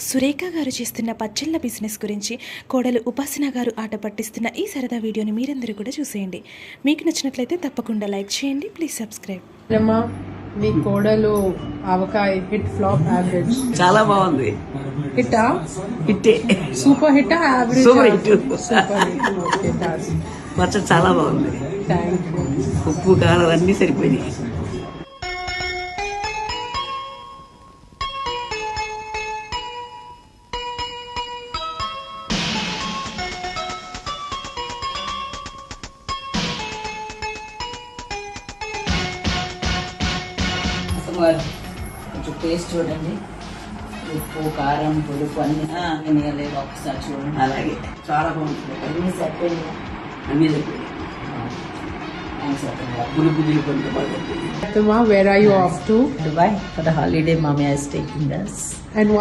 సురేఖ గారు చేస్తున్న పచ్చళ్ళ బిజినెస్ గురించి కోడలు ఉపాసన గారు ఆట పట్టిస్తున్న ఈ సరదా వీడియోని మీరందరూ కూడా చూసేయండి. మీకు నచ్చినట్లయితే తప్పకుండా లైక్ చేయండి. Please subscribe. మీ కోడలు ఆవకాయ హిట్ ఫ్లాప్ యావరేజ్ చాలా బాగుంది. హిట్టా హిట్టే, super hit average super hit. Super hit పచ్చడి చాలా బాగుంది. Thank you. ఉప్పు కారం అన్నీ సరిపోయినాయి. కొంచెం టేస్ట్ చూడండి, ఉప్పు కారం పులుపు అన్ని లేదు, ఒకసారి చూడండి. అలాగే చాలా బాగుంది. అన్ని సరిపోయింది. అన్నీ సరిపోయినాయి. పులుపు గిలుపు అంతా బాగా సరిపోయింది. Where are you off to? Dubai for the holiday. Mami is taking us. And why?